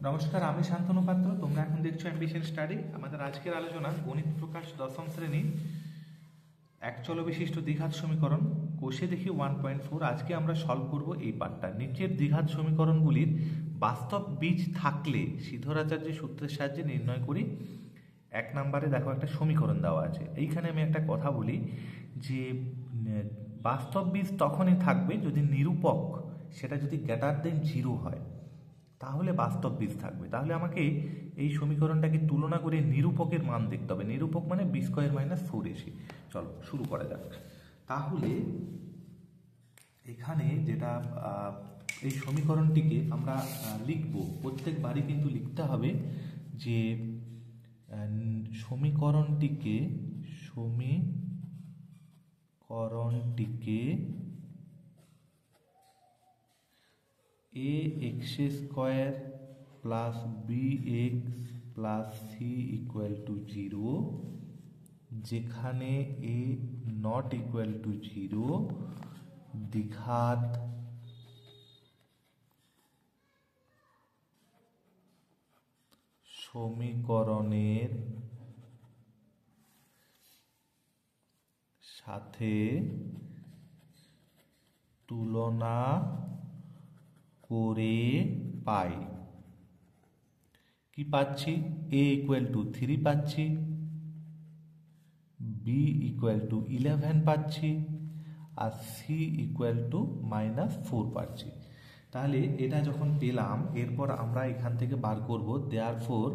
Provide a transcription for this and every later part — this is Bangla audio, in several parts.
নমস্কার, আমি শান্তনু পাত্র। তোমরা এখন দেখছো অ্যাম্বিশন স্টাডি। আমাদের আজকের আলোচনা গণিত প্রকাশ দশম শ্রেণী এক চল বিশিষ্ট দ্বিঘাত সমীকরণ কোষে দেখি 1.4। আজকে আমরা সলভ করব এই পার্টটা। নিচের দ্বিঘাত সমীকরণগুলির বাস্তব বীজ থাকলে সিদ্ধরাচার্যের সূত্রের সাহায্যে নির্ণয় করি। এক নম্বরে দেখো একটা সমীকরণ দেওয়া আছে। এইখানে আমি একটা কথা বলি যে বাস্তব বীজ তখনই থাকবে যদি নিরূপক সেটা যদি গ্রেটার দেন 0 হয়, তাহলে বাস্তব বীজ থাকবে। তাহলে আমাকে এই সমীকরণটাকে তুলনা করে নিরূপকের মান দেখতে হবে। নিরূপক মানে বি স্কোয়ার মাইনাস 4ac। চলো শুরু করা যাক। তাহলে এখানে যেটা এই সমীকরণটিকে আমরা লিখব, প্রত্যেকবারই কিন্তু লিখতে হবে যে সমীকরণটিকে ax square plus bx plus C equal to 0, যেখানে a নট ইকুয়াল টু 0 দ্বিঘাত সমীকরণের সাথে তুলনা করে পাই। কি পাচ্ছি? a ইকুয়াল টু 3 পাচ্ছি, b ইকুয়াল টু 11 পাচ্ছি, আর c ইকুয়াল টু -4 পাচ্ছি। তাহলে এটা যখন পেলাম, এরপর আমরা এখান থেকে বার করব দেয়ারফর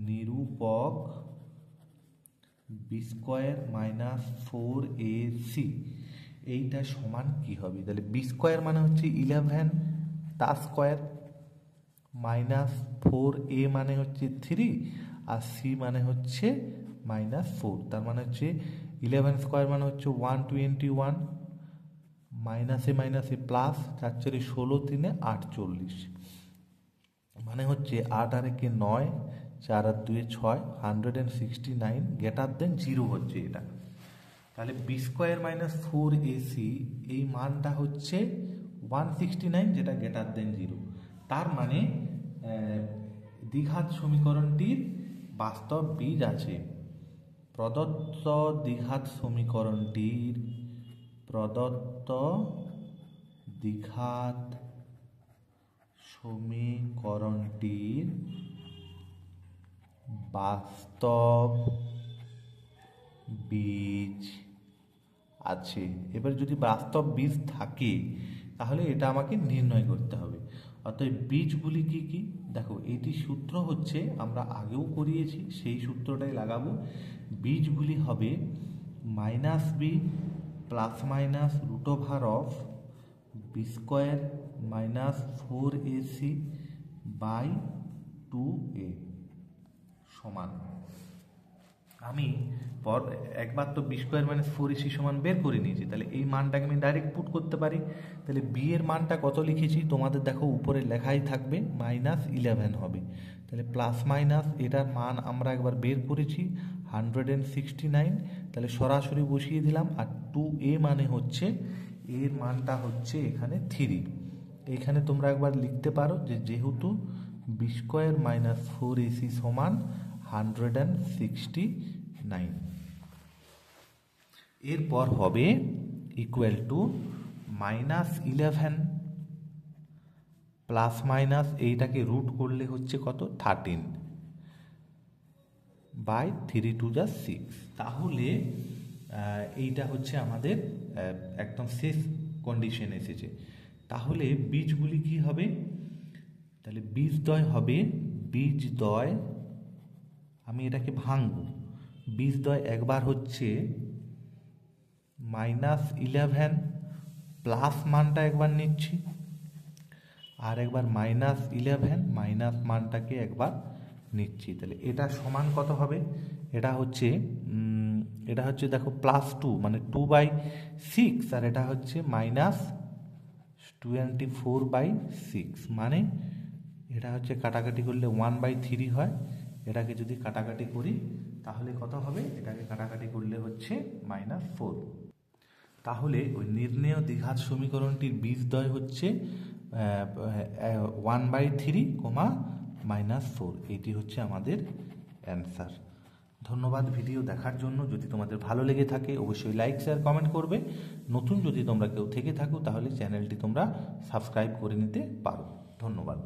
নিরূপক বি স্কোয়ার মাইনাস 4ac এইটা সমান কি হবে? তাহলে বি স্কোয়ার মানে হচ্ছে 11 তার স্কোয়ার, মাইনাস 4a মানে হচ্ছে 3, আর সি মানে হচ্ছে -4। তার মানে হচ্ছে 11 স্কোয়ার মানে হচ্ছে 121, মাইনাসে মাইনাসে প্লাস, 4 4 16, 3 48, মানে হচ্ছে 8 আর 1 9, 4 আর 2 6, 169 গ্রেটার দেন 0 হচ্ছে এটা। তাহলে বি স্কোয়ার মাইনাস 4ac এই মানটা হচ্ছে 169, যেটা গ্রেটার দেন 0। তার মানে দ্বিঘাত সমীকরণটির বাস্তব বীজ আছে। প্রদত্ত দ্বিঘাত সমীকরণটির বাস্তব বীজ আছে। এবার যদি বাস্তব বীজ থাকে তাহলে এটা আমাকে নির্ণয় করতে হবে। অতএব বীজগুলি কি কি? দেখো, এটি সূত্র হচ্ছে, আমরা আগেও করিয়েছি, সেই সূত্রটাই লাগাবো। বীজগুলি হবে -b plus minus root over of B square minus 4ac by 2a সমান। আমি একবার তো বি স্কোয়ার মাইনাস 4ac সমান বের করে নিয়েছি, তাহলে এই মানটাকে আমি ডাইরেক্ট পুট করতে পারি। তাহলে বি এর মানটা কত লিখেছি তোমাদের দেখো উপরে লেখাই থাকবে, -11 হবে। তাহলে প্লাস মাইনাস এটার মান আমরা একবার বের করেছি 169, তাহলে সরাসরি বসিয়ে দিলাম। আর 2a মানে হচ্ছে, এর মানটা হচ্ছে এখানে 3। এখানে তোমরা একবার লিখতে পারো যে যেহেতু বি স্কোয়ার মাইনাস 4ac সমান 169, এরপর হবে ইকুয়াল টু -11 প্লাস মাইনাস এইটাকে রুট করলে হচ্ছে কত? 13 বাই 3 2 যা 6। তাহলে এইটা হচ্ছে আমাদের একদম শেষ কন্ডিশন এসেছে। তাহলে বীজগুলি কি হবে? তাহলে বীজদ্বয় হবে, বীজদ্বয় আমি এটাকে ভাঙব। বীজদ্বয় একবার হচ্ছে -11 প্লাস মানটা একবার নিচ্ছি, আর একবার -11 মাইনাস মানটাকে একবার নিচ্ছি। তাহলে এটা সমান কত হবে? এটা হচ্ছে দেখো +2 মানে 2/6, আর এটা হচ্ছে -24/6, মানে এটা হচ্ছে কাটাকাটি করলে 1/3 হয়। এটাকে যদি কাটাকাটি করি তাহলে কত হবে? এটাকে কাটাকাটি করলে হচ্ছে -4। তাহলে ওই নির্ণেয় দ্বিঘাত সমীকরণটির বীজদ্বয় হচ্ছে 1/3, -4, এটি হচ্ছে আমাদের অ্যান্সার। ধন্যবাদ ভিডিও দেখার জন্য। যদি তোমাদের ভালো লেগে থাকে অবশ্যই লাইক শেয়ার কমেন্ট করবে। নতুন যদি তোমরা কেউ থেকে থাকো তাহলে চ্যানেলটি তোমরা সাবস্ক্রাইব করে নিতে পারো। ধন্যবাদ।